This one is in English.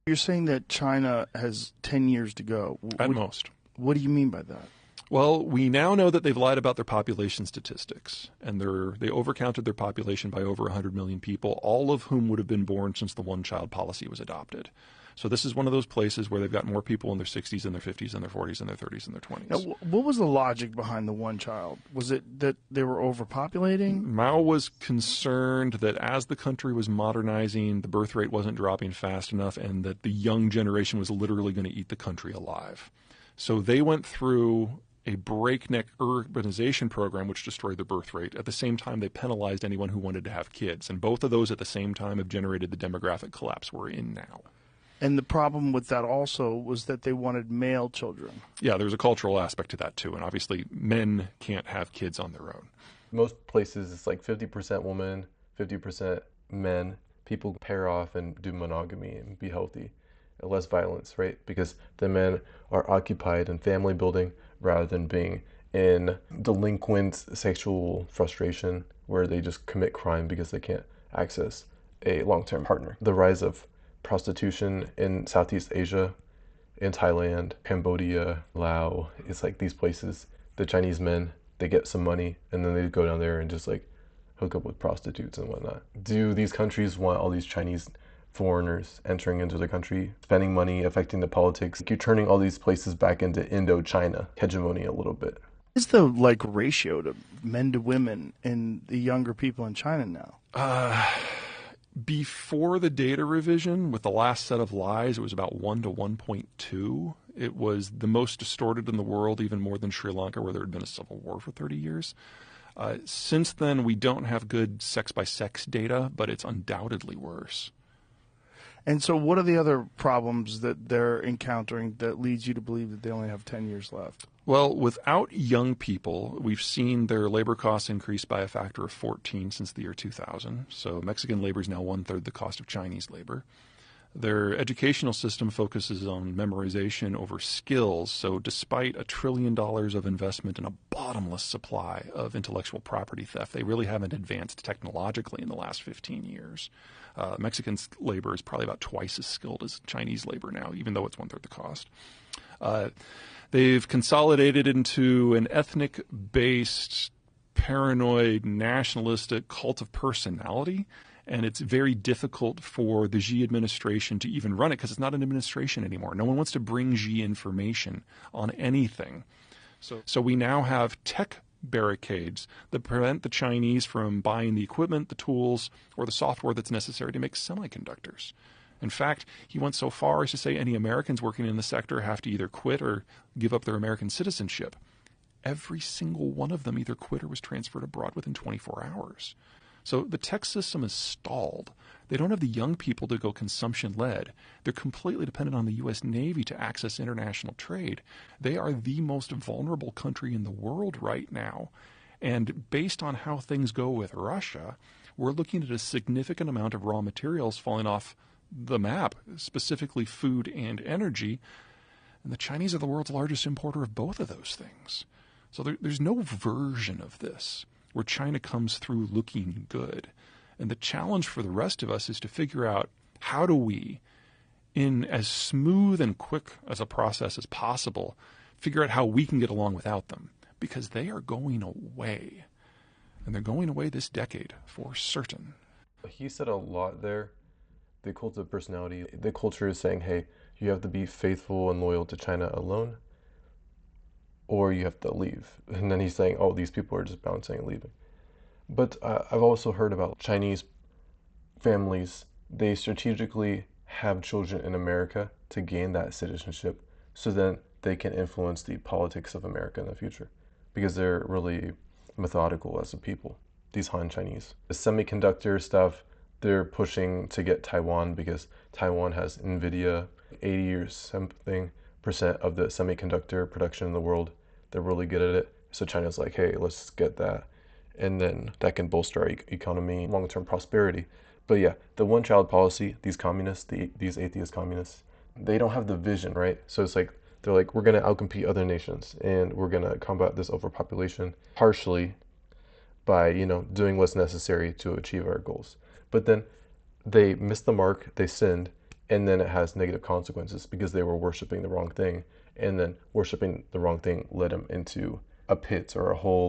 You're saying that China has 10 years to go. at most. What do you mean by that? Well, we now know that they've lied about their population statistics, and they overcounted their population by over 100 million people, all of whom would have been born since the one-child policy was adopted. So this is one of those places where they've got more people in their 60s and their 50s and their 40s and their 30s and their 20s. Now, what was the logic behind the one child? Was it that they were overpopulating? Mao was concerned that as the country was modernizing, the birth rate wasn't dropping fast enough and that the young generation was literally going to eat the country alive. So they went through a breakneck urbanization program which destroyed the birth rate. At the same time, they penalized anyone who wanted to have kids. And both of those at the same time have generated the demographic collapse we're in now. And the problem with that also was that they wanted male children. Yeah, there's a cultural aspect to that too. And obviously, men can't have kids on their own. Most places it's like 50% women, 50% men. People pair off and do monogamy and be healthy. Less violence, right? Because the men are occupied in family building rather than being in delinquent sexual frustration where they just commit crime because they can't access a long-term partner. The rise of prostitution in Southeast Asia, in Thailand, Cambodia, Laos, it's like these places, the Chinese men, they get some money and then they go down there and just like hook up with prostitutes and whatnot. Do these countries want all these Chinese foreigners entering into the country, spending money, affecting the politics? You're turning all these places back into Indochina hegemony a little bit. What is the ratio to men to women in the younger people in China now? Before the data revision, with the last set of lies, it was about 1 to 1.2. It was the most distorted in the world, even more than Sri Lanka, where there had been a civil war for 30 years. Since then, we don't have good sex-by-sex data, but it's undoubtedly worse. And so what are the other problems that they're encountering that leads you to believe that they only have 10 years left? Well, without young people, we've seen their labor costs increase by a factor of 14 since the year 2000. So Mexican labor is now 1/3 the cost of Chinese labor. Their educational system focuses on memorization over skills. So despite $1 trillion of investment in a bottomless supply of intellectual property theft, they really haven't advanced technologically in the last 15 years. Mexican labor is probably about twice as skilled as Chinese labor now, even though it's 1/3 the cost. They've consolidated into an ethnic-based, paranoid, nationalistic cult of personality, and it's very difficult for the Xi administration to even run it because it's not an administration anymore. No one wants to bring Xi information on anything. So we now have tech barricades that prevent the Chinese from buying the equipment, the tools, or the software that's necessary to make semiconductors. In fact, he went so far as to say any Americans working in the sector have to either quit or give up their American citizenship. Every single one of them either quit or was transferred abroad within 24 hours. So the tech system is stalled. They don't have the young people to go consumption-led. They're completely dependent on the U.S. Navy to access international trade. They are the most vulnerable country in the world right now. And based on how things go with Russia, we're looking at a significant amount of raw materials falling off the map, specifically food and energy. And the Chinese are the world's largest importer of both of those things. So there's no version of this where China comes through looking good. And the challenge for the rest of us is to figure out how do we, in as smooth and quick as a process as possible, figure out how we can get along without them. Because they are going away. And they're going away this decade for certain. He said a lot there. The cult of personality. The culture is saying, hey, you have to be faithful and loyal to China alone, or you have to leave. And then he's saying, oh, these people are just bouncing and leaving. But I've also heard about Chinese families. They strategically have children in America to gain that citizenship so then they can influence the politics of America in the future because they're really methodical as a people, these Han Chinese. The semiconductor stuff, they're pushing to get Taiwan because Taiwan has NVIDIA, 80 or something percent of the semiconductor production in the world. They're really good at it. So China's like, hey, let's get that. And then that can bolster our economy, long-term prosperity. But yeah, the one-child policy, these communists, these atheist communists, they don't have the vision, right? So it's like, they're like, we're going to outcompete other nations and we're going to combat this overpopulation partially by, doing what's necessary to achieve our goals. But then they missed the mark, they sinned, and then it has negative consequences because they were worshiping the wrong thing, and then worshiping the wrong thing led them into a pit or a hole.